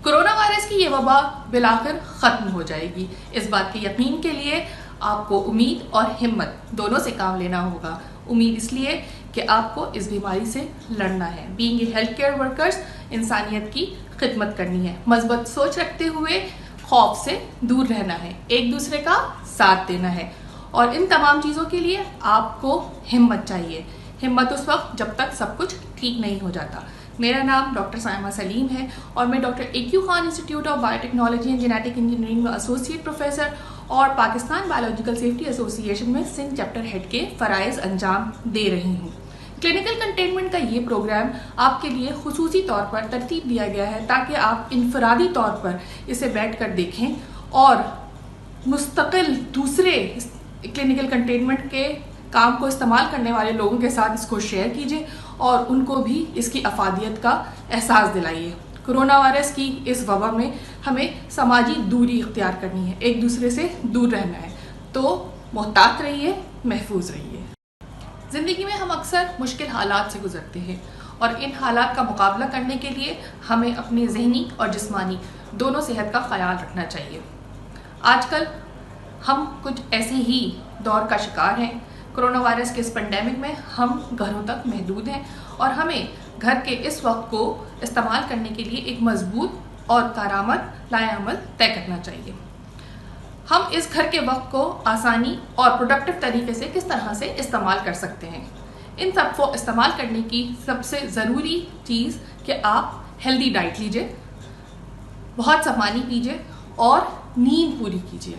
Corona virus کی یہ وبا بالآخر ختم ہو جائے گی، اس بات کے یقین کے لیے آپ کو امید اور ہمت دونوں سے کام لینا ہوگا۔ امید اس لیے کہ آپ کو اس بیماری سے لڑنا ہے، being a health care workers انسانیت کی خدمت کرنی ہے، مثبت سوچ رکھتے ہوئے خوف سے دور رہنا ہے، ایک دوسرے کا ساتھ دینا ہے، اور ان تمام چیزوں کے لیے آپ کو ہمت چاہیے۔ ہمت اس وقت جب تک سب کچھ ٹھیک نہیں ہو جاتا۔ میرا نام ڈاکٹر سائمہ سلیم ہے اور میں doctor A Q Khan institute of biotechnology and genetic engineering میں ایسوسیٹ پروفیسر اور پاکستان بایولوجیکل سیفٹی ایسوسی ایشن میں سندھ چیپٹر ہیڈ کے فرائض انجام دے رہی ہوں۔ کلینکل کنٹینمنٹ کا یہ پروگرام آپ کے لیے خصوصی طور پر ترتیب دیا گیا ہے تاکہ آپ انفرادی طور پر اسے بیٹھ کر دیکھیں اور مستقل دوسرے کلینکل کنٹینمنٹ کے کام کو استعمال کرنے والے لوگوں کے ساتھ اس کو شیئر کیجیے اور ان کو بھی اس کی افادیت کا احساس دلائیے۔ کرونا وائرس کی اس وبا میں ہمیں سماجی دوری اختیار کرنی ہے، ایک دوسرے سے دور رہنا ہے، تو محتاط رہیے، محفوظ رہیے۔ زندگی میں ہم اکثر مشکل حالات سے گزرتے ہیں اور ان حالات کا مقابلہ کرنے کے لیے ہمیں اپنی ذہنی اور جسمانی دونوں صحت کا خیال رکھنا چاہیے۔ آج کل ہم کچھ ایسے ہی دور کا شکار ہیں۔ کرونا وائرس کے اس پینڈیمک میں ہم گھروں تک محدود ہیں اور ہمیں گھر کے اس وقت کو استعمال کرنے کے لیے ایک مضبوط اور کارآمد لائحہ عمل طے کرنا چاہیے۔ ہم اس گھر کے وقت کو آسانی اور پروڈکٹیو طریقے سے کس طرح سے استعمال کر سکتے ہیں؟ ان سب کو استعمال کرنے کی سب سے ضروری چیز کہ آپ ہیلدی ڈائٹ لیجئے، بہت سا پانی پیجئے اور نیند پوری کیجئے۔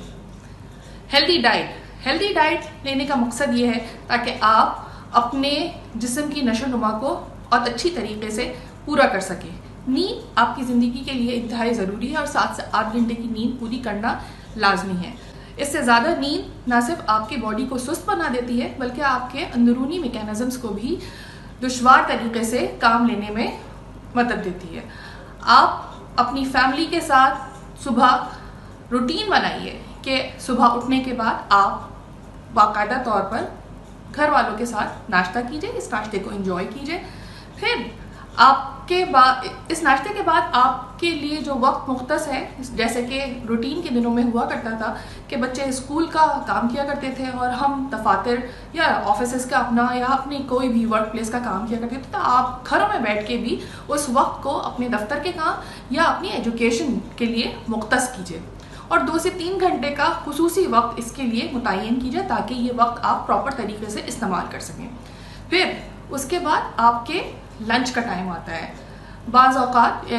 ہیلدی ڈائٹ لینے کا مقصد یہ ہے تاکہ آپ اپنے جسم کی نشو و نما کو اور اچھی طریقے سے پورا کر سکیں۔ نیند آپ کی زندگی کے لیے انتہائی ضروری ہے اور 7 سے 8 گھنٹے کی نیند پوری کرنا لازمی ہے۔ اس سے زیادہ نیند نہ صرف آپ کی باڈی کو سست بنا دیتی ہے بلکہ آپ کے اندرونی میکینزمز کو بھی دشوار طریقے سے کام لینے میں مدد دیتی ہے۔ آپ اپنی فیملی کے ساتھ صبح روٹین بنائیے کہ صبح اٹھنے کے بعد آپ باقاعدہ طور پر گھر والوں کے ساتھ ناشتہ کیجئے، اس ناشتے کو انجوائے کیجئے۔ پھر اس ناشتے کے بعد آپ کے لیے جو وقت مختص ہے، جیسے کہ روٹین کے دنوں میں ہوا کرتا تھا کہ بچے اسکول کا کام کیا کرتے تھے اور ہم دفاتر یا آفیسز کا اپنا یا اپنی کوئی بھی ورک پلیس کا کام کیا کرتے تھے، تو آپ گھروں میں بیٹھ کے بھی اس وقت کو اپنے دفتر کے کام یا اپنی ایجوکیشن کے لیے مختص کیجئے اور 2 سے 3 گھنٹے کا خصوصی وقت اس کے لیے متعین کیجئے تاکہ یہ وقت آپ پراپر طریقے سے استعمال کر سکیں۔ پھر اس کے بعد آپ کے لنچ کا ٹائم آتا ہے۔ بعض اوقات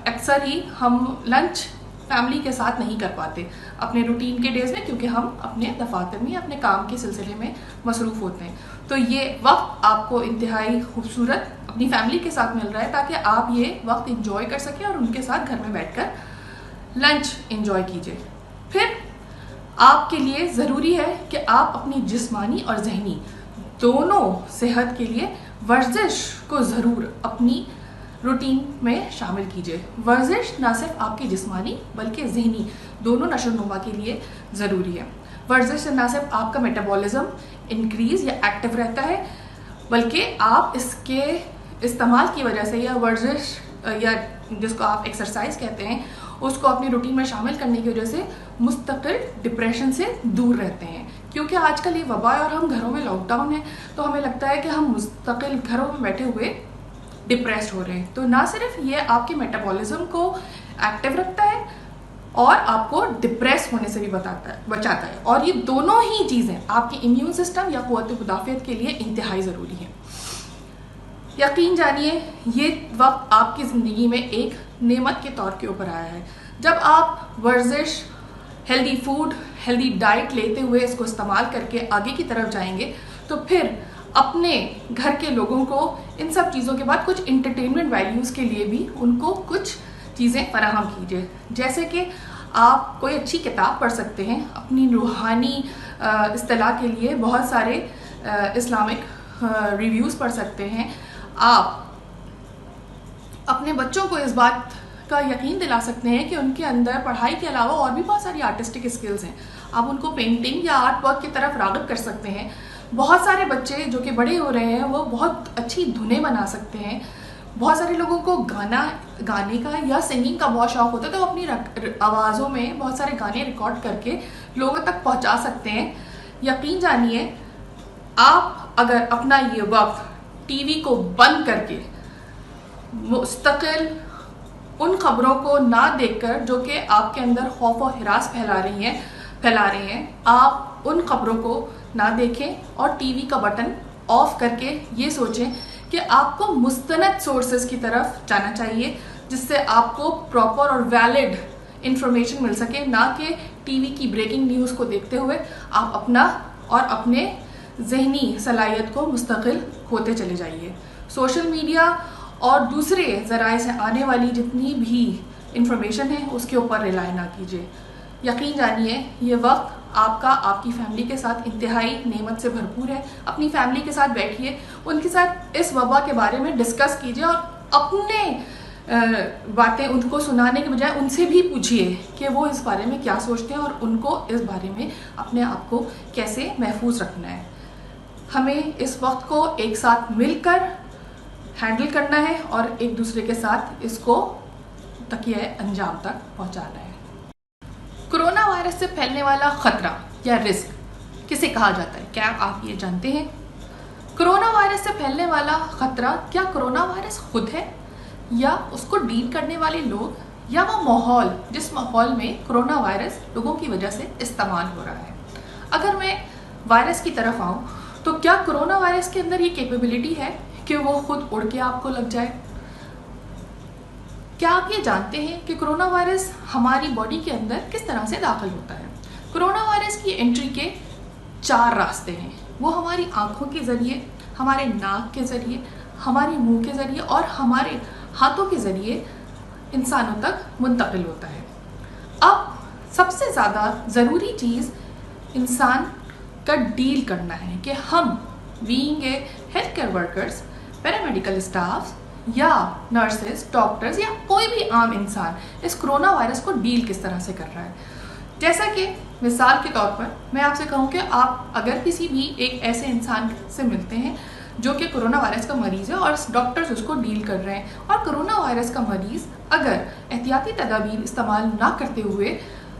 اکثر ہی ہم لنچ فیملی کے ساتھ نہیں کر پاتے اپنے روٹین کے ڈیز میں، کیونکہ ہم اپنے دفاتر میں اپنے کام کے سلسلے میں مصروف ہوتے ہیں۔ تو یہ وقت آپ کو انتہائی خوبصورت اپنی فیملی کے ساتھ مل رہا ہے تاکہ آپ یہ وقت انجوائے کر سکیں اور ان کے ساتھ گھر میں بیٹھ کر لنچ انجوائے کیجئے۔ پھر آپ کے لیے ضروری ہے کہ آپ اپنی جسمانی اور ذہنی دونوں صحت کے لیے ورزش کو ضرور اپنی روٹین میں شامل کیجئے۔ ورزش نہ صرف آپ کی جسمانی بلکہ ذہنی دونوں نشو و نما کے لیے ضروری ہے۔ ورزش سے نہ صرف آپ کا میٹابولزم انکریز یا ایکٹیو رہتا ہے بلکہ آپ اس کے استعمال کی وجہ سے یا ورزش یا جس کو آپ ایکسرسائز کہتے ہیں اس کو اپنی روٹین میں شامل کرنے کی وجہ سے مستقل ڈپریشن سے دور رہتے ہیں، کیونکہ آج کل یہ وبا ہے اور ہم گھروں میں لاک ڈاؤن ہے تو ہمیں لگتا ہے کہ ہم مستقل گھروں میں بیٹھے ہوئے ڈپریسڈ ہو رہے ہیں۔ تو نہ صرف یہ آپ کے میٹابولزم کو ایکٹیو رکھتا ہے اور آپ کو ڈپریس ہونے سے بھی بچاتا ہے، اور یہ دونوں ہی چیزیں آپ کے امیون سسٹم یا قوت مدافعت کے لیے انتہائی ضروری ہیں۔ یقین جانیے یہ وقت آپ کی زندگی میں ایک نعمت کے طور کے اوپر آیا ہے۔ جب آپ ورزش، ہیلدی فوڈ، ہیلدی ڈائٹ لیتے ہوئے اس کو استعمال کر کے آگے کی طرف جائیں گے تو پھر اپنے گھر کے لوگوں کو ان سب چیزوں کے بعد کچھ انٹرٹینمنٹ ویلیوز کے لیے بھی ان کو کچھ چیزیں فراہم کیجیے، جیسے کہ آپ کوئی اچھی کتاب پڑھ سکتے ہیں، اپنی روحانی اصطلاح کے لیے بہت سارے اسلامک ریویوز پڑھ سکتے ہیں۔ آپ اپنے بچوں کو اس بات کا یقین دلا سکتے ہیں کہ ان کے اندر پڑھائی کے علاوہ اور بھی بہت ساری آرٹسٹک اسکلز ہیں، آپ ان کو پینٹنگ یا آرٹ ورک کی طرف راغب کر سکتے ہیں۔ بہت سارے بچے جو کہ بڑے ہو رہے ہیں وہ بہت اچھی دھنیں بنا سکتے ہیں، بہت سارے لوگوں کو گانے کا یا سنگنگ کا بہت شوق ہوتا ہے، تو وہ اپنی آوازوں میں بہت سارے گانے ریکارڈ کر کے لوگوں تک پہنچا سکتے ہیں. یقین جانیے آپ اگر اپنا یہ وقت ٹی وی کو بند کر کے مستقل ان خبروں کو نہ دیکھ کر جو کہ آپ کے اندر خوف و ہراس پھیلا رہی ہیں، آپ ان خبروں کو نہ دیکھیں اور ٹی وی کا بٹن آف کر کے یہ سوچیں کہ آپ کو مستند سورسز کی طرف جانا چاہیے جس سے آپ کو پراپر اور ویلڈ انفارمیشن مل سکے، نہ کہ ٹی وی کی بریکنگ نیوز کو دیکھتے ہوئے آپ اپنا اور اپنے ذہنی صلاحیت کو مستقل ہوتے چلے جائیے. سوشل میڈیا اور دوسرے ذرائع سے آنے والی جتنی بھی انفارمیشن ہے اس کے اوپر ریلائی نہ کیجیے. یقین جانیے یہ وقت آپ کا آپ کی فیملی کے ساتھ انتہائی نعمت سے بھرپور ہے. اپنی فیملی کے ساتھ بیٹھیے، ان کے ساتھ اس وبا کے بارے میں ڈسکس کیجیے اور اپنے باتیں ان کو سنانے کے بجائے ان سے بھی پوچھیے کہ وہ اس بارے میں کیا سوچتے ہیں اور ان کو اس بارے میں اپنے آپ کو کیسے محفوظ رکھنا ہے. ہمیں اس وقت کو ایک ساتھ مل کر ہینڈل کرنا ہے اور ایک دوسرے کے ساتھ اس کو تکیہ انجام تک پہنچانا ہے. کرونا وائرس سے پھیلنے والا خطرہ یا رسک کسے کہا جاتا ہے؟ کیا آپ یہ جانتے ہیں؟ کرونا وائرس سے پھیلنے والا خطرہ کیا کرونا وائرس خود ہے یا اس کو ڈیل کرنے والے لوگ یا وہ ماحول جس ماحول میں کرونا وائرس لوگوں کی وجہ سے استعمال ہو رہا ہے؟ اگر میں وائرس کی طرف آؤں تو کیا کرونا وائرس کے اندر یہ کیپیبلٹی ہے کہ وہ خود اڑ کے آپ کو لگ جائے؟ کیا آپ یہ جانتے ہیں کہ کرونا وائرس ہماری باڈی کے اندر کس طرح سے داخل ہوتا ہے؟ کرونا وائرس کی انٹری کے 4 راستے ہیں. وہ ہماری آنکھوں کے ذریعے، ہمارے ناک کے ذریعے، ہمارے منہ کے ذریعے اور ہمارے ہاتھوں کے ذریعے انسانوں تک منتقل ہوتا ہے. اب سب سے زیادہ ضروری چیز انسان کا ڈیل کرنا ہے کہ ہم being a health care workers, paramedical staff یا نرسز، ڈاکٹرز یا کوئی بھی عام انسان اس کرونا وائرس کو ڈیل کس طرح سے کر رہا ہے. جیسا کہ مثال کے طور پر میں آپ سے کہوں کہ آپ اگر کسی بھی ایک ایسے انسان سے ملتے ہیں جو کہ کرونا وائرس کا مریض ہے اور ڈاکٹرز اس کو ڈیل کر رہے ہیں، اور کرونا وائرس کا مریض اگر احتیاطی تدابیر استعمال نہ کرتے ہوئے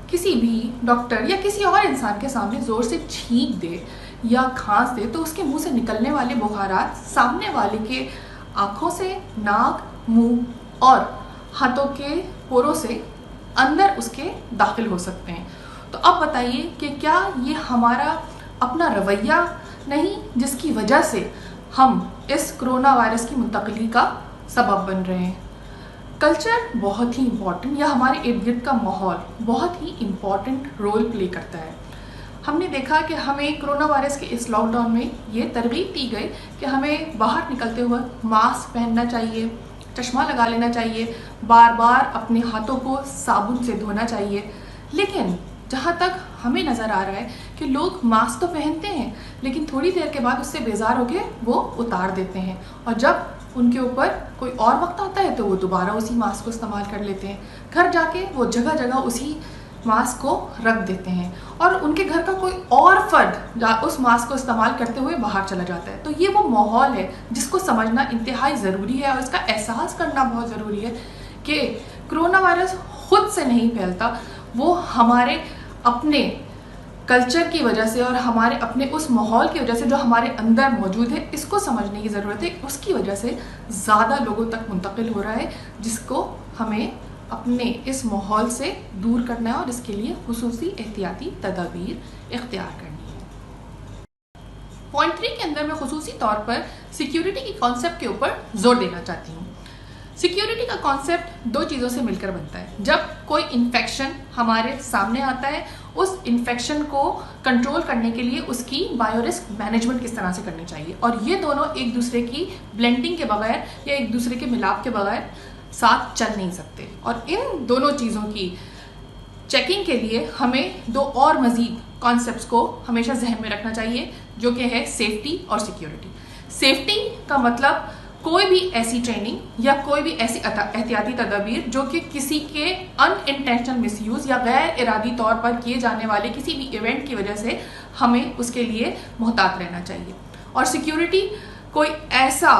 کسی بھی ڈاکٹر یا کسی اور انسان کے سامنے زور سے چھینک دے یا کھانس دے تو اس کے منہ سے نکلنے والے بخارات سامنے والے کے آنکھوں سے، ناک، منہ اور ہاتھوں کے پوروں سے اندر اس کے داخل ہو سکتے ہیں. تو اب بتائیے کہ کیا یہ ہمارا اپنا رویہ نہیں جس کی وجہ سے ہم اس کرونا وائرس کی منتقلی کا سبب بن رہے ہیں؟ کلچر بہت ہی امپورٹنٹ یا ہمارے ارد گرد کا ماحول بہت ہی امپورٹنٹ رول پلے کرتا ہے. ہم نے دیکھا کہ ہمیں کرونا وائرس کے اس لاک ڈاؤن میں یہ ترغیب دی گئی کہ ہمیں باہر نکلتے ہوئے ماسک پہننا چاہیے، چشمہ لگا لینا چاہیے، بار بار اپنے ہاتھوں کو صابن سے دھونا چاہیے. لیکن جہاں تک ہمیں نظر آ رہا ہے کہ لوگ ماسک تو پہنتے ہیں لیکن تھوڑی دیر کے بعد اس سے بیزار ہو کے وہ اتار دیتے ہیں، اور جب ان کے اوپر کوئی اور وقت آتا ہے تو وہ دوبارہ اسی ماسک کو استعمال کر لیتے ہیں. گھر جا کے وہ جگہ جگہ اسی ماسک کو رکھ دیتے ہیں اور ان کے گھر کا کوئی اور فرد اس ماسک کو استعمال کرتے ہوئے باہر چلا جاتا ہے. تو یہ وہ ماحول ہے جس کو سمجھنا انتہائی ضروری ہے اور اس کا احساس کرنا بہت ضروری ہے کہ کرونا وائرس خود سے نہیں پھیلتا، وہ ہمارے اپنے کلچر کی وجہ سے اور ہمارے اپنے اس ماحول کی وجہ سے جو ہمارے اندر موجود ہے، اس کو سمجھنے کی ضرورت ہے. اس کی وجہ سے زیادہ لوگوں تک منتقل ہو رہا ہے جس کو ہمیں اپنے اس ماحول سے دور کرنا ہے اور اس کے لیے خصوصی احتیاطی تدابیر اختیار کرنی ہے. پوائنٹ 3 کے اندر میں خصوصی طور پر سیکیورٹی کی کانسیپٹ کے اوپر زور دینا چاہتی ہوں. سیکیورٹی کا کانسیپٹ 2 چیزوں سے مل کر بنتا ہے. جب کوئی انفیکشن ہمارے سامنے آتا ہے، اس انفیکشن کو کنٹرول کرنے کے لیے اس کی بایو رسک مینجمنٹ کس طرح سے کرنی چاہیے، اور یہ دونوں ایک دوسرے کی بلینڈنگ کے بغیر یا ایک دوسرے کے ملاپ کے بغیر ساتھ چل نہیں سکتے. اور ان دونوں چیزوں کی چیکنگ کے لیے ہمیں 2 اور مزید کانسیپٹس کو ہمیشہ ذہن میں رکھنا چاہیے جو کہ ہے سیفٹی اور سیکیورٹی. سیفٹی کا مطلب کوئی بھی ایسی ٹریننگ یا کوئی بھی ایسی احتیاطی تدابیر جو کہ کسی کے ان انٹینشنل مس یوز یا غیر ارادی طور پر کیے جانے والے کسی بھی ایونٹ کی وجہ سے ہمیں اس کے لیے محتاط رہنا چاہیے. اور سیکیورٹی کوئی ایسا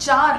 4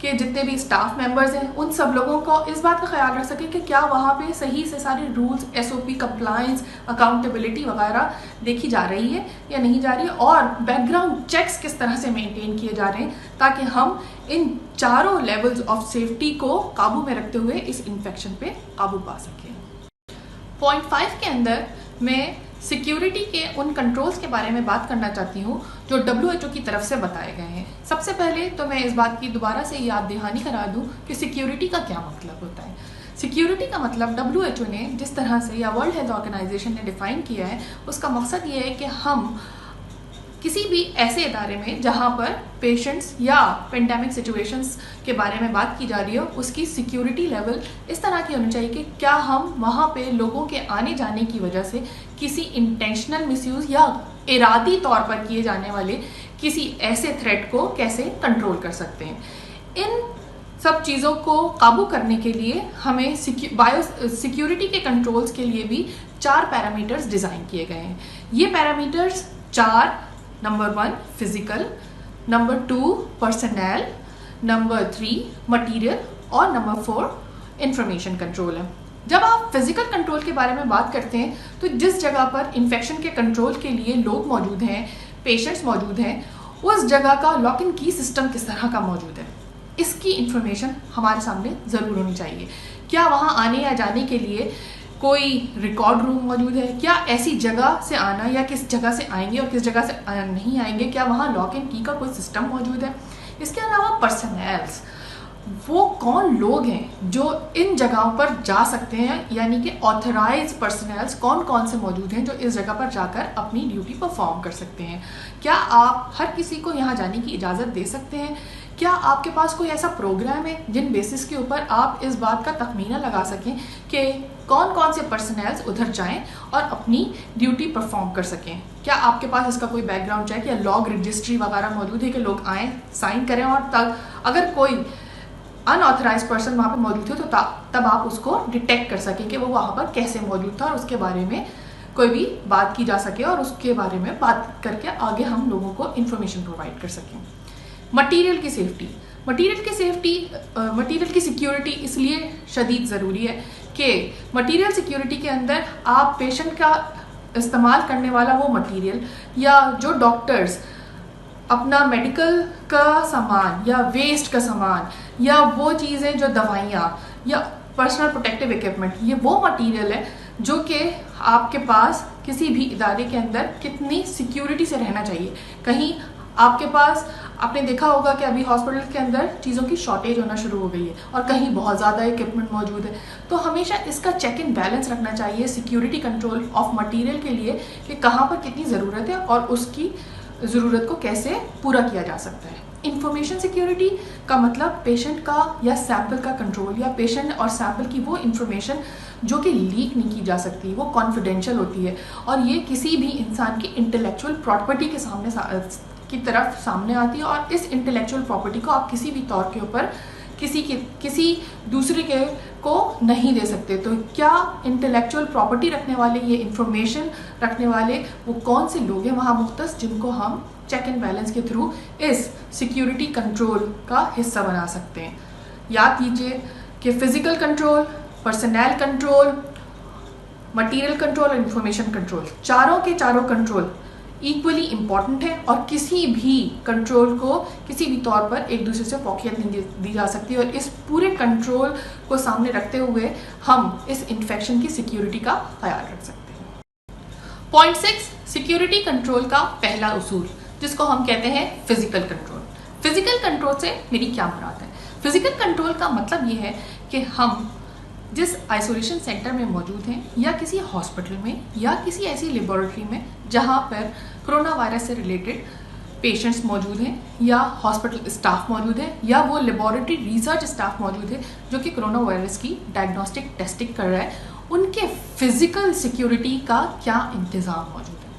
کے جتنے بھی اسٹاف ممبرز ہیں ان سب لوگوں کو اس بات کا خیال رکھ سکیں کہ کیا وہاں پہ صحیح سے سارے رولز SOP کمپلائنس اکاؤنٹیبلٹی وغیرہ دیکھی جا رہی ہے یا نہیں جا رہی ہے, اور بیک گراؤنڈ چیکس کس طرح سے مینٹین کیے جا رہے ہیں تاکہ ہم ان چاروں لیولز آف سیفٹی کو قابو میں رکھتے ہوئے اس انفیکشن پہ قابو پا سکیں. پوائنٹ 5 کے اندر میں سیکیورٹی کے ان کنٹرولز کے بارے میں بات کرنا چاہتی ہوں جو WHO کی طرف سے بتائے گئے ہیں. سب سے پہلے تو میں اس بات کی دوبارہ سے یاد دہانی کرا دوں کہ سیکیورٹی کا کیا مطلب ہوتا ہے. سیکیورٹی کا مطلب WHO نے جس طرح سے یا ورلڈ ہیلتھ آرگنائزیشن نے ڈیفائن کیا ہے, اس کا مقصد یہ ہے کہ ہم کسی بھی ایسے ادارے میں جہاں پر پیشنٹس یا پینڈیمک سچویشنز کے بارے میں بات کی جا رہی ہو, اس کی سیکیورٹی لیول اس طرح کی ہونی چاہیے کہ کیا ہم وہاں پہ لوگوں کے آنے جانے کی وجہ سے کسی انٹینشنل مس یوز یا ارادی طور پر کیے جانے والے کسی ایسے تھریٹ کو کیسے کنٹرول کر سکتے ہیں. ان سب چیزوں کو قابو کرنے کے لیے ہمیں سیکیورٹی کے کنٹرولز کے لیے بھی 4 پیرامیٹرز ڈیزائن کیے گئے ہیں. یہ parameters 4: number 1 physical, number 2 personal, number 3 material اور نمبر 4 انفارمیشن کنٹرول ہے. جب آپ فزیکل کنٹرول کے بارے میں بات کرتے ہیں تو جس جگہ پر انفیکشن کے کنٹرول کے لیے لوگ موجود ہیں, پیشنٹس موجود ہیں, اس جگہ کا لاک ان کی سسٹم کس طرح کا موجود ہے, اس کی انفارمیشن ہمارے سامنے ضرور ہونی چاہیے. کیا وہاں آنے یا جانے کے لیے کوئی ریکارڈ روم موجود ہے, کیا ایسی جگہ سے آنا یا کس جگہ سے آئیں گے اور کس جگہ سے نہیں آئیں گے, کیا وہاں لاک ان کی کا کوئی سسٹم موجود ہے. اس کے علاوہ پرسنلز, وہ کون لوگ ہیں جو ان جگہوں پر جا سکتے ہیں, یعنی کہ آتھرائز پرسنلز کون سے موجود ہیں جو اس جگہ پر جا کر اپنی ڈیوٹی پرفارم کر سکتے ہیں. کیا آپ ہر کسی کو یہاں جانے کی اجازت دے سکتے ہیں؟ کیا آپ کے پاس کوئی ایسا پروگرام ہے جن بیسس کے اوپر آپ اس بات کا تخمینہ لگا سکیں کہ کون سے پرسنلز ادھر جائیں اور اپنی ڈیوٹی پرفارم کر سکیں؟ کیا آپ کے پاس اس کا کوئی بیک گراؤنڈ چیک یا لاگ رجسٹری وغیرہ موجود ہے کہ لوگ آئیں, سائن کریں, اور اگر کوئی ان آتھرائز پرسن وہاں پہ موجود ہے تو تب آپ اس کو ڈیٹیکٹ کر سکیں کہ وہ وہاں پر کیسے موجود تھا اور اس کے بارے میں کوئی بھی بات کی جا سکے اور اس کے بارے میں بات کر کے آگے ہم لوگوں کو انفارمیشن پرووائڈ کر سکیں. مٹیریل کی سیفٹی, مٹیریل کی سیکیورٹی اس لیے شدید ضروری ہے کہ مٹیریل سیکیورٹی کے اندر آپ پیشنٹ کا استعمال کرنے والا وہ مٹیریل یا جو ڈاکٹرز اپنا میڈیکل کا سامان یا ویسٹ کا سامان یا وہ چیزیں جو دوائیاں یا پرسنل پروٹیکٹیو ایکوپمنٹ, یہ وہ مٹیریل ہے جو کہ آپ کے پاس کسی بھی ادارے کے اندر کتنی سیکیورٹی سے رہنا چاہیے. کہیں آپ کے پاس, آپ نے دیکھا ہوگا کہ ابھی ہاسپٹل کے اندر چیزوں کی شارٹیج ہونا شروع ہو گئی ہے اور کہیں بہت زیادہ ایکوپمنٹ موجود ہے, تو ہمیشہ اس کا چیک اینڈ بیلنس رکھنا چاہیے سیکیورٹی کنٹرول آف مٹیریل کے لیے کہ کہاں پر کتنی ضرورت ہے اور اس کی ضرورت کو کیسے پورا کیا جا سکتا ہے. انفارمیشن سیکیورٹی کا مطلب پیشنٹ کا یا سیمپل کا کنٹرول یا پیشنٹ اور سیمپل کی وہ انفارمیشن جو کہ لیک نہیں کی جا سکتی, وہ کانفیڈینشیل ہوتی ہے اور یہ کسی بھی انسان کی انٹلیکچوئل پراپرٹی کے کی طرف سامنے آتی ہے, اور اس انٹلیکچوئل پراپرٹی کو آپ کسی بھی طور کے اوپر کسی دوسرے کے کو نہیں دے سکتے. تو کیا انٹلیکچوئل پراپرٹی رکھنے والے, یہ انفارمیشن رکھنے والے وہ کون سے لوگ ہیں وہاں مختص جن کو ہم چیک اینڈ بیلنس کے تھرو اس سیکیورٹی کنٹرول کا حصہ بنا سکتے ہیں. یاد کیجیے کہ physical control, personal control, material control اور انفارمیشن کنٹرول, چاروں کے چاروں کنٹرول ایکولی امپورٹنٹ ہے اور کسی بھی کنٹرول کو کسی بھی طور پر ایک دوسرے سے فوقیت نہیں دی جا سکتی, اور اس پورے کنٹرول کو سامنے رکھتے ہوئے ہم اس انفیکشن کی سیکیورٹی کا خیال رکھ سکتے ہیں. پوائنٹ 6 سیکیورٹی کنٹرول کا پہلا اصول جس کو ہم کہتے ہیں فزیکل کنٹرول. فزیکل کنٹرول سے میری کیا مراد ہے؟ فزیکل کنٹرول کا مطلب یہ ہے کہ ہم جس آئسولیشن سینٹر میں موجود ہیں یا کسی ہاسپٹل میں یا کسی ایسی لیبارٹری میں جہاں پر کرونا وائرس سے ریلیٹڈ پیشنٹس موجود ہیں یا ہاسپٹل اسٹاف موجود ہے یا وہ لیبارٹری ریسرچ اسٹاف موجود ہے جو کہ کرونا وائرس کی ڈائگنوسٹک ٹیسٹنگ کر رہا ہے, ان کے فزیکل سیکیورٹی کا کیا انتظام موجود ہے.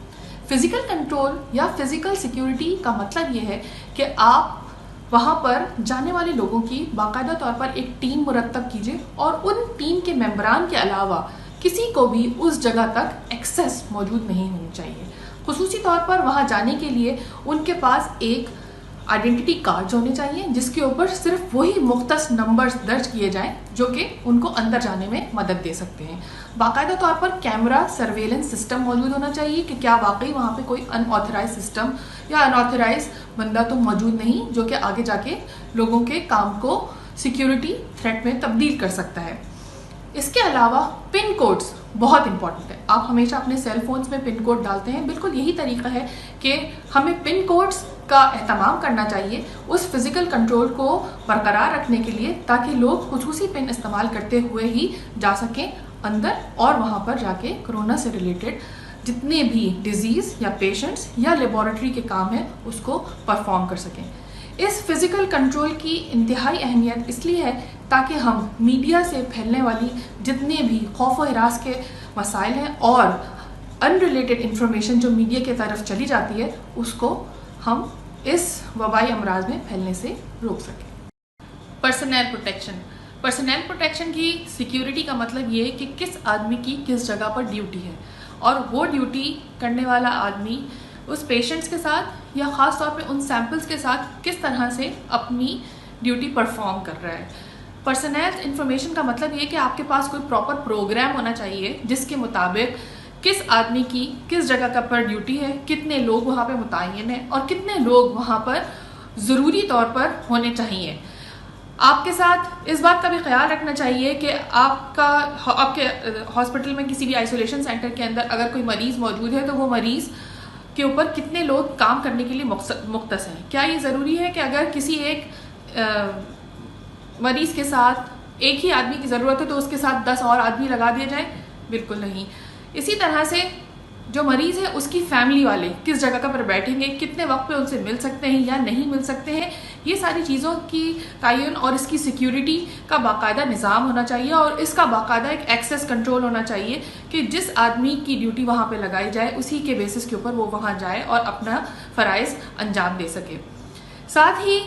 فزیکل کنٹرول یا فزیکل سیکیورٹی کا مطلب یہ ہے کہ آپ وہاں پر جانے والے لوگوں کی باقاعدہ طور پر ایک ٹیم مرتب کیجیے اور ان ٹیم کے ممبران کے علاوہ کسی کو بھی اس جگہ تک ایکسیس موجود نہیں ہونی چاہیے. خصوصی طور پر وہاں جانے کے لیے ان کے پاس ایک آئیڈینٹی کارڈز ہونے چاہیے جس کے اوپر صرف وہی مختص نمبرز درج کیے جائیں جو کہ ان کو اندر جانے میں مدد دے سکتے ہیں. باقاعدہ طور پر کیمرہ سرویلنس سسٹم موجود ہونا چاہیے کہ کیا واقعی وہاں پہ کوئی ان آتھرائز سسٹم یا ان آتھرائز بندہ تو موجود نہیں جو کہ آگے جا کے لوگوں کے کام کو سیکیورٹی تھریٹ میں تبدیل کر سکتا ہے. اس کے علاوہ پن کوڈز بہت امپورٹنٹ ہے. آپ ہمیشہ اپنے سیل فونز میں پن کوڈ ڈالتے ہیں. بالکل یہی طریقہ ہے کہ ہمیں پن کوڈز کا اہتمام کرنا چاہیے اس فزیکل کنٹرول کو برقرار رکھنے کے لیے تاکہ لوگ خصوصی پن استعمال کرتے ہوئے ہی جا سکیں اندر اور وہاں پر جا کے کرونا سے ریلیٹڈ جتنے بھی ڈیزیز یا پیشنٹس یا لیبارٹری کے کام ہیں اس کو پرفارم کر سکیں. اس فزیکل کنٹرول کی انتہائی اہمیت اس لیے ہے تاکہ ہم میڈیا سے پھیلنے والی جتنے بھی خوف و ہراس کے مسائل ہیں اور ان ریلیٹڈ انفارمیشن جو میڈیا کی طرف چلی جاتی ہے اس کو ہم اس وبائی امراض میں پھیلنے سے روک سکیں. پرسنل پروٹیکشن کی سیکیورٹی کا مطلب یہ ہے کہ کس آدمی کی کس جگہ پر ڈیوٹی ہے اور وہ ڈیوٹی کرنے والا آدمی اس پیشنٹس کے ساتھ یا خاص طور پہ ان سیمپلز کے ساتھ کس طرح سے اپنی ڈیوٹی پرفارم کر رہا ہے. پرسنل انفارمیشن کا مطلب یہ کہ آپ کے پاس کوئی پراپر پروگرام ہونا چاہیے جس کے مطابق کس آدمی کی کس جگہ کا پر ڈیوٹی ہے, کتنے لوگ وہاں پہ متعین ہیں اور کتنے لوگ وہاں پر ضروری طور پر ہونے چاہیے. آپ کے ساتھ اس بات کا بھی خیال رکھنا چاہیے کہ آپ کے ہاسپٹل میں کسی بھی آئسولیشن سینٹر کے اندر اگر کوئی مریض موجود ہے تو وہ مریض کے اوپر کتنے لوگ کام کرنے کے لیے مختص ہیں. کیا یہ ضروری ہے کہ اگر کسی ایک مریض کے ساتھ ایک ہی آدمی کی ضرورت ہے تو اس کے ساتھ 10 اور آدمی لگا دیے جائیں؟ بالکل نہیں. اسی طرح سے جو مریض ہے اس کی فیملی والے کس جگہ پر بیٹھیں گے, کتنے وقت پہ ان سے مل سکتے ہیں یا نہیں مل سکتے ہیں, یہ ساری چیزوں کی تعین اور اس کی سیکیورٹی کا باقاعدہ نظام ہونا چاہیے اور اس کا باقاعدہ ایک ایکسیس کنٹرول ہونا چاہیے کہ جس آدمی کی ڈیوٹی وہاں پہ لگائی جائے اسی کے بیسس کے اوپر وہ وہاں جائے اور اپنا فرائض انجام دے سکے. ساتھ ہی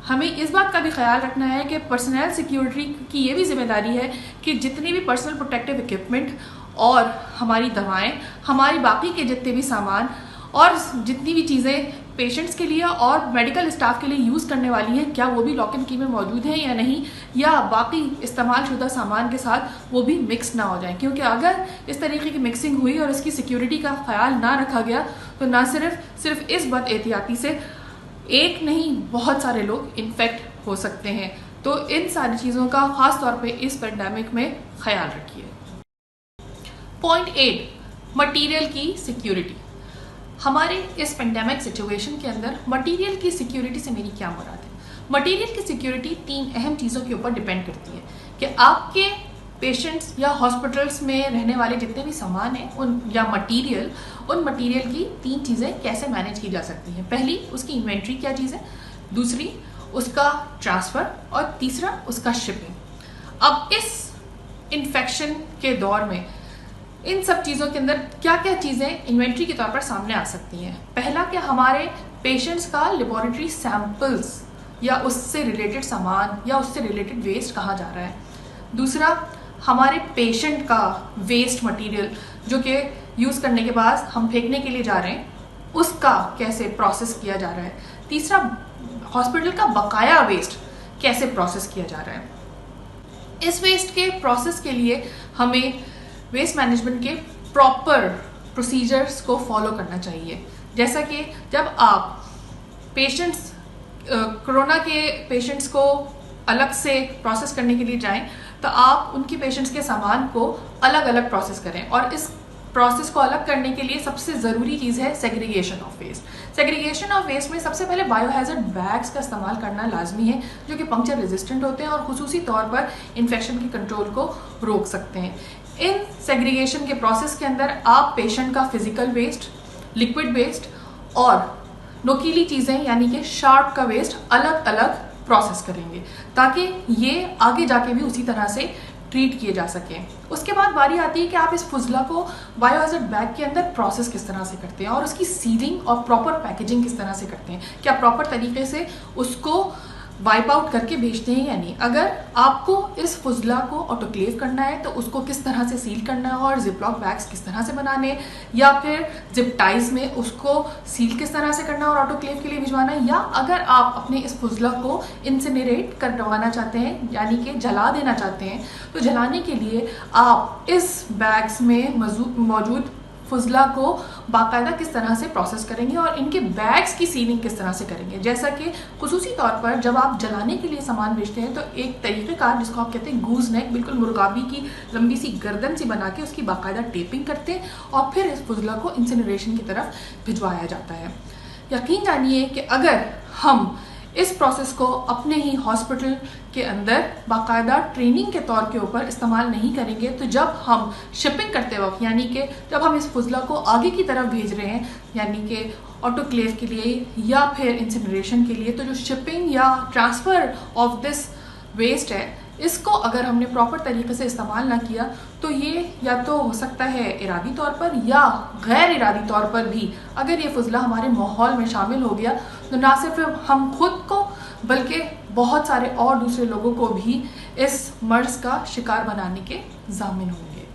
ہمیں اس بات کا بھی خیال رکھنا ہے کہ پرسنل سیکیورٹی کی یہ بھی ذمہ داری ہے کہ جتنی بھی پرسنل پروٹیکٹیو اکوپمنٹ اور ہماری دوائیں, ہماری باقی کے جتنے بھی سامان اور جتنی بھی چیزیں پیشنٹس کے لیے اور میڈیکل اسٹاف کے لیے یوز کرنے والی ہیں کیا وہ بھی لاک اینڈ کی میں موجود ہیں یا نہیں, یا باقی استعمال شدہ سامان کے ساتھ وہ بھی مکس نہ ہو جائیں. کیونکہ اگر اس طریقے کی مکسنگ ہوئی اور اس کی سیکیورٹی کا خیال نہ رکھا گیا تو نہ صرف اس بد احتیاطی سے ایک نہیں بہت سارے لوگ انفیکٹ ہو سکتے ہیں. تو ان ساری چیزوں کا خاص طور پہ اس پینڈیمک میں خیال رکھیے. پوائنٹ 8, مٹیریل کی سیکیورٹی. ہمارے اس پینڈیمک سچویشن کے اندر مٹیریل کی سیکیورٹی سے میری کیا مراد ہے؟ مٹیریل کی سیکیورٹی 3 اہم چیزوں کے اوپر ڈیپینڈ کرتی ہے کہ آپ کے پیشنٹس یا ہاسپٹلس میں رہنے والے جتنے بھی سامان ہیں ان مٹیریل کی 3 چیزیں کیسے مینیج کی جا سکتی ہیں. پہلی, اس کی انوینٹری کیا چیز ہے, دوسری اس کا ٹرانسفر اور تیسرا اس کا شپنگ. اب اس انفیکشن کے دور میں ان سب چیزوں کے اندر کیا کیا چیزیں انوینٹری کے طور پر سامنے آ سکتی ہیں؟ پہلا کہ ہمارے پیشنٹس کا لیبارٹری سیمپلز یا اس سے ریلیٹڈ سامان یا اس سے ریلیٹڈ ویسٹ کہاں جا رہا ہے. دوسرا, ہمارے پیشنٹ کا ویسٹ مٹیریل جو کہ یوز کرنے کے بعد ہم پھینکنے کے لیے جا رہے ہیں اس کا کیسے پروسیس کیا جا رہا ہے. تیسرا, ہاسپٹل کا بقایا ویسٹ کیسے پروسیس کیا جا رہا ہے. اس ویسٹ کے پروسیس کے لیے ہمیں ویسٹ مینجمنٹ کے پراپر پروسیجرز کو فالو کرنا چاہیے. جیسا کہ جب آپ کرونا کے پیشنٹس کو الگ سے پروسیس کرنے کے لیے جائیں تو آپ ان کی پیشنٹس کے سامان کو الگ الگ پروسیس کریں, اور اس پروسیس کو الگ کرنے کے لیے سب سے ضروری چیز ہے segregation of waste. Segregation of waste میں سب سے پہلے بایو ہیزرڈ بیگس کا استعمال کرنا لازمی ہے جو کہ پنکچر ریزسٹنٹ ہوتے ہیں اور خصوصی طور پر انفیکشن کی کنٹرول کو روک سکتے ہیں. ان سیگریگیشن کے پروسیس کے اندر آپ پیشنٹ کا فزیکل ویسٹ, لیکوڈ ویسٹ اور نوکیلی چیزیں یعنی کہ شارپ کا ویسٹ الگ الگ پروسیس کریں گے تاکہ یہ آگے جا کے بھی اسی طرح سے ٹریٹ کیے جا سکیں. اس کے بعد باری آتی ہے کہ آپ اس فضلہ کو بایو ہیزرڈ بیگ کے اندر پروسیس کس طرح سے کرتے ہیں اور اس کی سیلنگ اور پراپر پیکیجنگ کس طرح سے کرتے ہیں. کیا پراپر طریقے سے اس کو وائپ آؤٹ کر کے بھیجتے ہیں یا نہیں. اگر آپ کو اس فضلہ کو آٹوکلیو کرنا ہے تو اس کو کس طرح سے سیل کرنا ہے اور زپ لاک بیگس کس طرح سے بنانے, یا پھر زپ ٹائز میں اس کو سیل کس طرح سے کرنا ہے اور آٹوکلیو کے لیے بھجوانا ہے, یا اگر آپ اپنے اس فضلہ کو انسینریٹ کروانا چاہتے ہیں یعنی کہ جلا دینا چاہتے ہیں, تو جلانے کے لیے آپ اس بیگس میں موجود فضلہ کو باقاعدہ کس طرح سے پروسیس کریں گے اور ان کے بیگس کی سیلنگ کس طرح سے کریں گے. جیسا کہ خصوصی طور پر جب آپ جلانے کے لیے سامان بیچتے ہیں تو ایک طریقہ کار جس کو آپ کہتے ہیں گوز نیک, بالکل مرغابی کی لمبی سی گردن سی بنا کے اس کی باقاعدہ ٹیپنگ کرتے ہیں اور پھر اس فضلہ کو انسینریشن کی طرف بھجوایا جاتا ہے. یقین جانیے کہ اگر ہم اس پروسیس کو اپنے ہی ہاسپٹل کے اندر باقاعدہ ٹریننگ کے طور کے اوپر استعمال نہیں کریں گے تو جب ہم شپنگ کرتے وقت یعنی کہ جب ہم اس فضلہ کو آگے کی طرف بھیج رہے ہیں یعنی کہ آٹوکلیو کے لیے یا پھر انسینریشن کے لیے, تو جو شپنگ یا ٹرانسفر آف دس ویسٹ ہے اس کو اگر ہم نے پراپر طریقے سے استعمال نہ کیا تو یہ یا تو ہو سکتا ہے ارادی طور پر یا غیر ارادی طور پر بھی اگر یہ فضلہ ہمارے ماحول میں شامل ہو گیا تو نہ صرف ہم خود کو بلکہ بہت سارے اور دوسرے لوگوں کو بھی اس مرض کا شکار بنانے کے ضامن ہوں گے.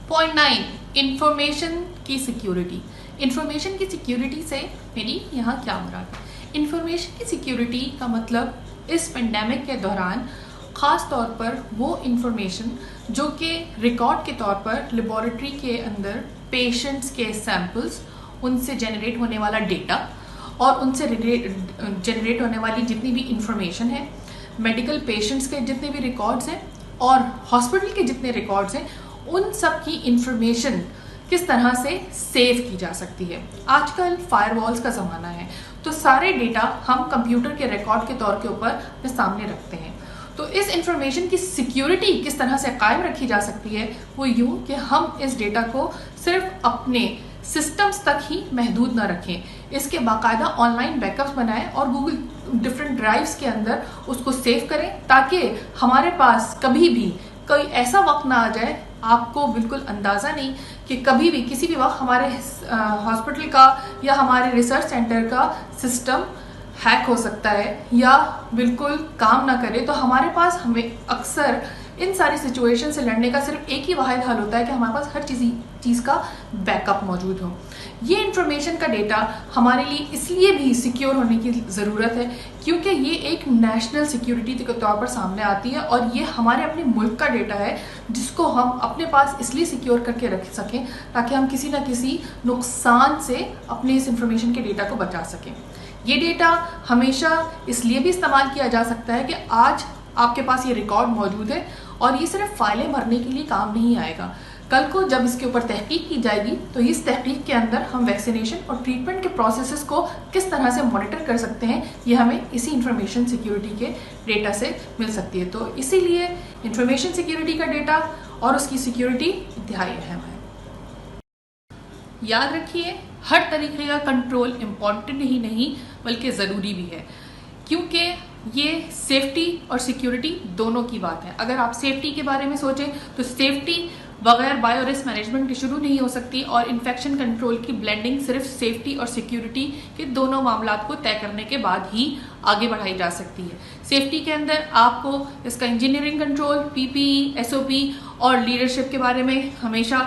پوائنٹ 9, انفارمیشن کی سیکیورٹی. انفارمیشن کی سیکیورٹی سے میری یہاں کیا مراد ہے؟ انفارمیشن کی سیکیورٹی کا مطلب اس پینڈیمک کے دوران خاص طور پر وہ انفارمیشن جو کہ ریکارڈ کے طور پر لیبارٹری کے اندر پیشنٹس کے سیمپلز, ان سے جنریٹ ہونے والا ڈیٹا اور ان سے جنریٹ ہونے والی جتنی بھی انفارمیشن ہے, میڈیکل پیشنٹس کے جتنے بھی ریکارڈز ہیں اور ہاسپٹل کے جتنے ریکارڈز ہیں, ان سب کی انفارمیشن کس طرح سے سیو کی جا سکتی ہے. آج کل فائر والز کا زمانہ ہے تو سارے ڈیٹا ہم کمپیوٹر کے ریکارڈ کے طور کے اوپر اپنے سامنے رکھتے ہیں. تو اس انفارمیشن کی سیکیورٹی کس طرح سے قائم رکھی جا سکتی ہے وہ یوں کہ ہم اس ڈیٹا کو صرف اپنے سسٹمز تک ہی محدود نہ رکھیں, اس کے باقاعدہ آن لائن بیک اپس بنائیں اور گوگل ڈفرینٹ ڈرائیوز کے اندر اس کو سیو کریں تاکہ ہمارے پاس کبھی بھی کوئی ایسا وقت نہ آ جائے, آپ کو بالکل اندازہ نہیں کہ کبھی بھی کسی بھی وقت ہمارے ہاسپٹل کا یا ہمارے ریسرچ سینٹر کا سسٹم ہیک ہو سکتا ہے یا بالکل کام نہ کرے. تو ہمارے پاس ہمیں اکثر ان ساری سچویشن سے لڑنے کا صرف ایک ہی واحد حل ہوتا ہے کہ ہمارے پاس ہر چیز کا بیک اپ موجود ہو. یہ انفارمیشن کا ڈیٹا ہمارے لیے اس لیے بھی سیکیور ہونے کی ضرورت ہے کیونکہ یہ ایک نیشنل سیکیورٹی کے طور پر سامنے آتی ہے اور یہ ہمارے اپنے ملک کا ڈیٹا ہے جس کو ہم اپنے پاس اس لیے سیکیور کر کے رکھ سکیں تاکہ ہم کسی نہ کسی نقصان سے اپنے اس انفارمیشن کے ڈیٹا کو بچا سکیں. یہ ڈیٹا ہمیشہ اس لیے بھی استعمال کیا جا سکتا ہے کہ آج آپ کے پاس یہ ریکارڈ موجود ہے اور یہ صرف فائلیں بھرنے کے لیے کام نہیں آئے گا. کل کو جب اس کے اوپر تحقیق کی جائے گی تو اس تحقیق کے اندر ہم ویکسینیشن اور ٹریٹمنٹ کے پروسیسز کو کس طرح سے مانیٹر کر سکتے ہیں یہ ہمیں اسی انفارمیشن سیکیورٹی کے ڈیٹا سے مل سکتی ہے. تو اسی لیے انفارمیشن سیکیورٹی کا ڈیٹا اور اس کی سیکیورٹی انتہائی اہم ہے. یاد رکھیے ہر طریقے کا کنٹرول امپورٹنٹ ہی نہیں بلکہ ضروری بھی ہے کیونکہ یہ سیفٹی اور سیکیورٹی دونوں کی بات ہے. اگر آپ سیفٹی کے بارے میں سوچیں تو سیفٹی بغیر بایو رسک مینجمنٹ کے شروع نہیں ہو سکتی اور انفیکشن کنٹرول کی بلینڈنگ صرف سیفٹی اور سیکیورٹی کے دونوں معاملات کو طے کرنے کے بعد ہی آگے بڑھائی جا سکتی ہے. سیفٹی کے اندر آپ کو اس کا انجینئرنگ کنٹرول, پی پی ای, ایس او پی اور لیڈرشپ کے بارے میں ہمیشہ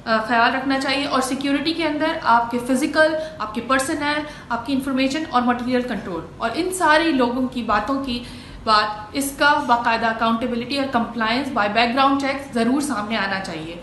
خیال رکھنا چاہیے اور سیکیورٹی کے اندر آپ کے فزیکل, آپ کے پرسنل, آپ کی انفارمیشن اور مٹیریل کنٹرول اور ان سارے لوگوں کی باتوں کی بات اس کا باقاعدہ اکاؤنٹیبلٹی اور compliance by back ground check ضرور سامنے آنا چاہیے.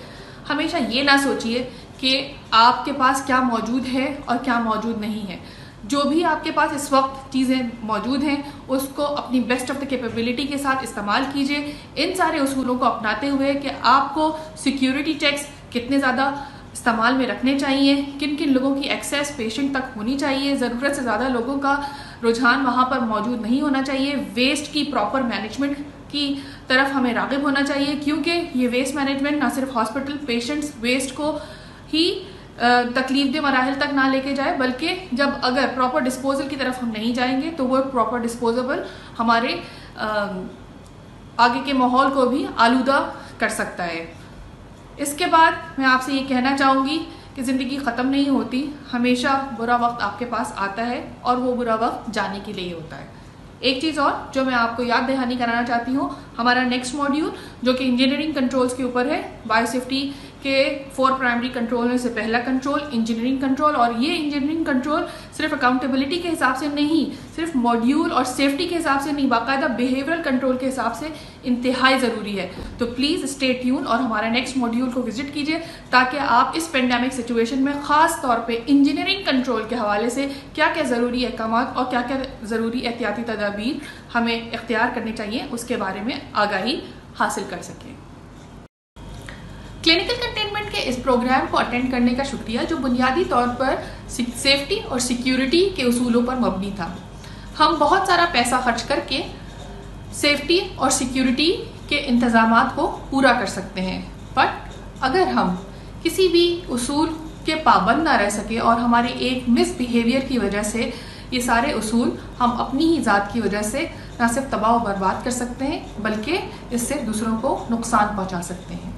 ہمیشہ یہ نہ سوچیے کہ آپ کے پاس کیا موجود ہے اور کیا موجود نہیں ہے. جو بھی آپ کے پاس اس وقت چیزیں موجود ہیں اس کو اپنی بیسٹ آف دا کیپیبلٹی کے ساتھ استعمال کیجیے ان سارے اصولوں کو اپناتے ہوئے کہ آپ کو سیکیورٹی چیکس کتنے زیادہ استعمال میں رکھنے چاہیے, کن کن لوگوں کی ایکسیس پیشنٹ تک ہونی چاہیے, ضرورت سے زیادہ لوگوں کا رجحان وہاں پر موجود نہیں ہونا چاہیے, ویسٹ کی پراپر مینجمنٹ کی طرف ہمیں راغب ہونا چاہیے کیونکہ یہ ویسٹ مینجمنٹ نہ صرف ہاسپٹل پیشنٹس ویسٹ کو ہی تکلیف دہ مراحل تک نہ لے کے جائے بلکہ جب اگر پراپر ڈسپوزل کی طرف ہم نہیں جائیں گے تو وہ پراپر ڈسپوزیبل ہمارے آگے کے ماحول کو بھی آلودہ کر سکتا ہے. اس کے بعد میں آپ سے یہ کہنا چاہوں گی کہ زندگی ختم نہیں ہوتی, ہمیشہ برا وقت آپ کے پاس آتا ہے اور وہ برا وقت جانے کے لیے ہوتا ہے. ایک چیز اور جو میں آپ کو یاد دہانی کرانا چاہتی ہوں، ہمارا نیکسٹ ماڈیول جو کہ انجینئرنگ کنٹرولز کے اوپر ہے، بایو سیفٹی کے 4 پرائمری کنٹرول میں سے پہلا کنٹرول انجینئرنگ کنٹرول، اور یہ انجینئرنگ کنٹرول صرف اکاؤنٹیبلٹی کے حساب سے نہیں، صرف ماڈیول اور سیفٹی کے حساب سے نہیں، باقاعدہ بیہیورل کنٹرول کے حساب سے انتہائی ضروری ہے. تو پلیز اسٹے ٹیون اور ہمارا نیکسٹ ماڈیول کو وزٹ کیجیے تاکہ آپ اس پینڈیمک سچویشن میں خاص طور پہ انجینئرنگ کنٹرول کے حوالے سے کیا کیا ضروری احکامات اور کیا کیا ضروری احتیاطی تدابیر ہمیں اختیار کرنے چاہیے اس کے بارے میں آگاہی حاصل کر سکیں. کلینکل کنٹینمنٹ کے اس پروگرام کو اٹینڈ کرنے کا شکریہ جو بنیادی طور پر سیفٹی اور سیکیورٹی کے اصولوں پر مبنی تھا. ہم بہت سارا پیسہ خرچ کر کے سیفٹی اور سیکیورٹی کے انتظامات کو پورا کر سکتے ہیں، بٹ اگر ہم کسی بھی اصول کے پابند نہ رہ سکے اور ہمارے ایک مس بیہیویئر کی وجہ سے یہ سارے اصول ہم اپنی ہی ذات کی وجہ سے نہ صرف تباہ و برباد کر سکتے ہیں بلکہ اس سے دوسروں کو نقصان پہنچا سکتے ہیں.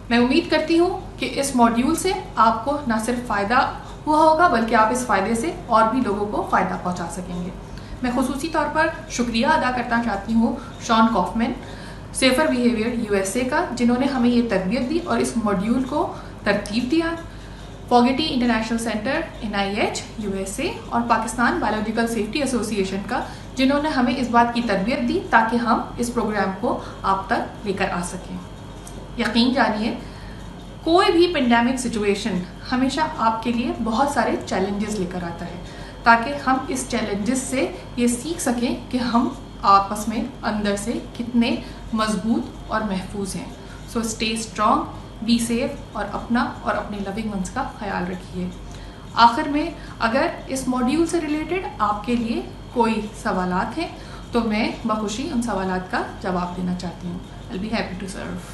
میں امید کرتی ہوں کہ اس ماڈیول سے آپ کو نہ صرف فائدہ ہوا ہوگا بلکہ آپ اس فائدے سے اور بھی لوگوں کو فائدہ پہنچا سکیں گے. میں خصوصی طور پر شکریہ ادا کرنا چاہتی ہوں شان کافمین، سیفر بیہیویئر USA کا، جنہوں نے ہمیں یہ تربیت دی اور اس ماڈیول کو ترتیب دیا، فوگیٹی انٹرنیشنل سینٹر NIH USA اور پاکستان بایولوجیکل سیفٹی ایسوسی ایشن کا، جنہوں نے ہمیں اس بات کی تربیت دی تاکہ ہم اس پروگرام کو آپ تک لے کر آ سکیں. یقین جانیے کوئی بھی پینڈیمک سچویشن ہمیشہ آپ کے لیے بہت سارے چیلنجز لے کر آتا ہے تاکہ ہم اس چیلنجز سے یہ سیکھ سکیں کہ ہم آپس میں اندر سے کتنے مضبوط اور محفوظ ہیں. So stay strong, be safe اور اپنا اور اپنے لونگ ونس کا خیال رکھیے. آخر میں اگر اس ماڈیول سے ریلیٹڈ آپ کے لیے کوئی سوالات ہیں تو میں بخوشی ان سوالات کا جواب دینا چاہتی ہوں. I'll be happy to serve.